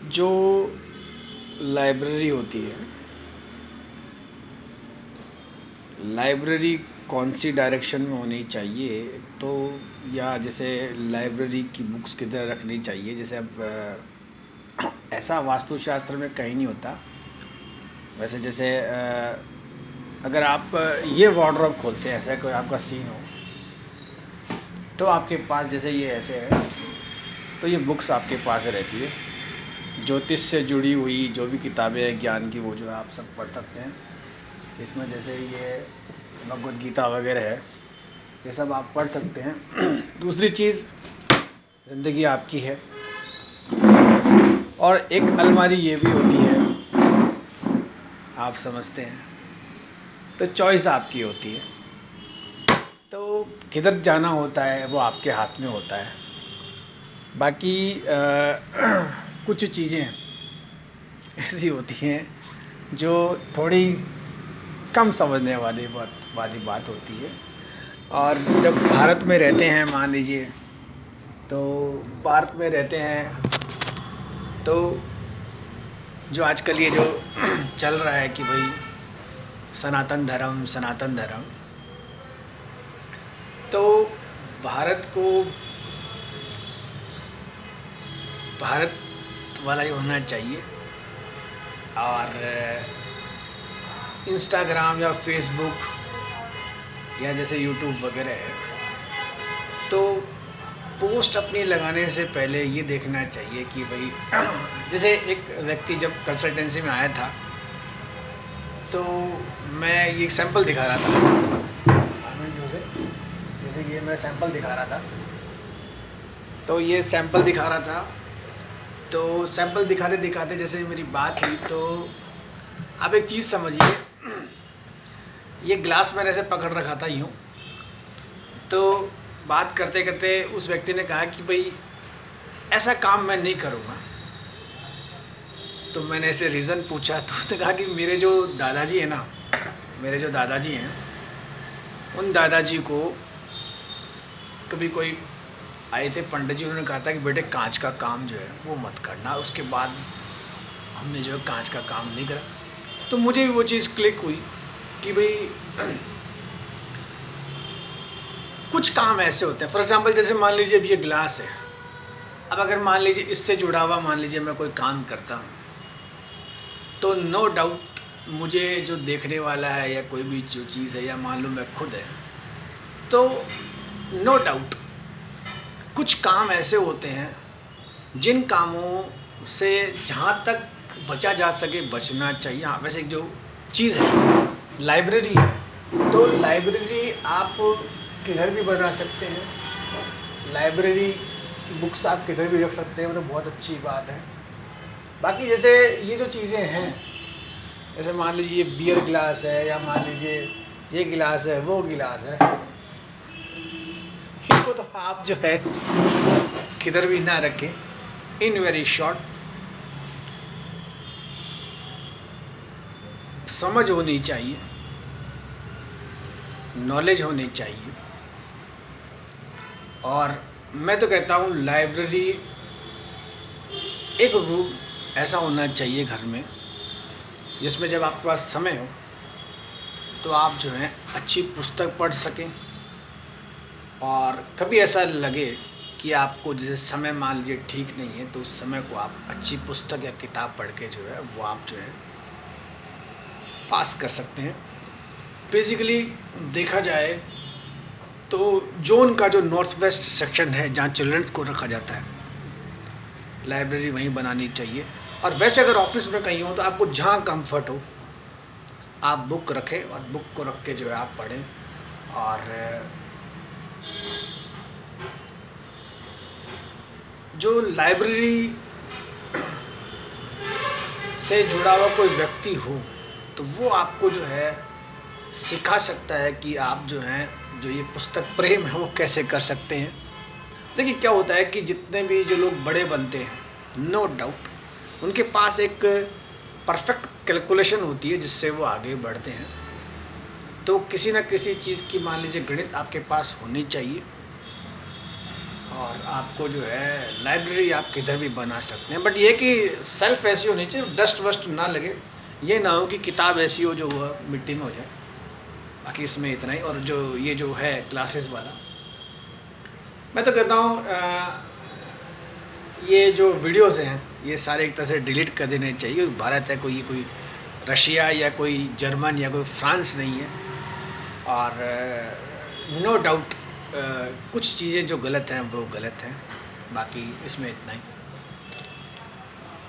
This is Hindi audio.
जो लाइब्रेरी होती है, लाइब्रेरी कौन सी डायरेक्शन में होनी चाहिए, तो या जैसे लाइब्रेरी की बुक्स किधर रखनी चाहिए, जैसे अब ऐसा वास्तुशास्त्र में कहीं नहीं होता। वैसे जैसे अगर आप ये वार्डरोब खोलते हैं, ऐसा कोई आपका सीन हो, तो आपके पास जैसे ये ऐसे है, तो ये बुक्स आपके पास रहती है। ज्योतिष से जुड़ी हुई जो भी किताबें हैं ज्ञान की, वो जो है आप सब पढ़ सकते हैं। इसमें जैसे ये भगवद गीता वगैरह है, ये सब आप पढ़ सकते हैं। दूसरी चीज़, ज़िंदगी आपकी है, और एक अलमारी ये भी होती है, आप समझते हैं, तो चॉइस आपकी होती है। तो किधर जाना होता है वो आपके हाथ में होता है। बाकी कुछ चीज़ें ऐसी होती हैं जो थोड़ी कम समझने वाली बात होती है। और जब भारत में रहते हैं, मान लीजिए, तो भारत में रहते हैं तो जो आजकल ये जो चल रहा है कि भाई सनातन धर्म सनातन धर्म, तो भारत को भारत वाला ही होना चाहिए। और इंस्टाग्राम या फेसबुक या जैसे यूट्यूब वगैरह है, तो पोस्ट अपनी लगाने से पहले ये देखना चाहिए कि भाई जैसे एक व्यक्ति जब कंसल्टेंसी में आया था, तो मैं ये सैंपल दिखा रहा था आमिर से, जैसे ये मैं सैंपल दिखा रहा था, तो ये सैंपल दिखा रहा था, तो सैंपल दिखाते दिखाते जैसे मेरी बात हुई, तो आप एक चीज़ समझिए, ये ग्लास मैंने ऐसे पकड़ रखा था यूँ, तो बात करते करते उस व्यक्ति ने कहा कि भाई ऐसा काम मैं नहीं करूँगा। तो मैंने ऐसे रीज़न पूछा, तो उसने कहा कि मेरे जो दादाजी हैं ना, मेरे जो दादाजी हैं, उन दादाजी को कभी कोई आए थे पंडित जी, उन्होंने कहा था कि बेटे कांच का काम जो है वो मत करना। उसके बाद हमने जो है कांच का काम नहीं करा। तो मुझे भी वो चीज़ क्लिक हुई कि भाई कुछ काम ऐसे होते हैं, फॉर एग्जांपल जैसे मान लीजिए अब ये ग्लास है, अब अगर मान लीजिए इससे जुड़ा हुआ मान लीजिए मैं कोई काम करता हूँ, तो नो डाउट मुझे जो देखने वाला है या कोई भी जो चीज़ है, या मान लो मैं खुद है, तो नो डाउट कुछ काम ऐसे होते हैं जिन कामों से जहाँ तक बचा जा सके बचना चाहिए। हाँ, वैसे जो चीज़ है लाइब्रेरी है, तो लाइब्रेरी आप किधर भी बना सकते हैं, लाइब्रेरी की बुक्स आप किधर भी रख सकते हैं, वो तो बहुत अच्छी बात है। बाकी जैसे ये जो चीज़ें हैं, जैसे मान लीजिए ये बियर गिलास है, या मान लीजिए ये गिलास है, वो गिलास है, इनको तो आप जो है किधर भी ना रखें। इन वेरी शॉर्ट, समझ होनी चाहिए, नॉलेज होनी चाहिए। और मैं तो कहता हूँ लाइब्रेरी एक रूम ऐसा होना चाहिए घर में, जिसमें जब आपके पास समय हो तो आप जो है अच्छी पुस्तक पढ़ सकें। और कभी ऐसा लगे कि आपको जैसे समय मान लीजिए ठीक नहीं है, तो उस समय को आप अच्छी पुस्तक या किताब पढ़ के जो है वो आप जो है पास कर सकते हैं। बेसिकली देखा जाए तो जोन का जो नॉर्थ वेस्ट सेक्शन है, जहाँ चिल्ड्रंस को रखा जाता है, लाइब्रेरी वहीं बनानी चाहिए। और वैसे अगर ऑफिस में कहीं हो तो आपको जहाँ कंफर्ट हो आप बुक रखें, और बुक को रख के जो है आप पढ़ें। और जो लाइब्रेरी से जुड़ा हुआ कोई व्यक्ति हो, तो वो आपको जो है सिखा सकता है कि आप जो हैं जो ये पुस्तक प्रेम है वो कैसे कर सकते हैं। देखिए क्या होता है कि जितने भी जो लोग बड़े बनते हैं, नो डाउट उनके पास एक परफेक्ट कैलकुलेशन होती है जिससे वो आगे बढ़ते हैं। तो किसी न किसी चीज़ की मान लीजिए गणित आपके पास होनी चाहिए। और आपको जो है लाइब्रेरी आप किधर भी बना सकते हैं, बट ये कि सेल्फ ऐसी होनी चाहिए, डस्ट वस्ट ना लगे, ये ना हो कि किताब ऐसी हो जो वह मिट्टी में हो जाए। बाकी इसमें इतना ही। और जो ये जो है क्लासेस वाला, मैं तो कहता हूँ ये जो वीडियोस हैं ये सारे एक तरह से डिलीट कर देने चाहिए। भारत है कोई रशिया या कोई जर्मन या कोई फ्रांस नहीं है। और नो डाउट कुछ चीज़ें जो गलत हैं वो गलत हैं। बाकी इसमें इतना ही।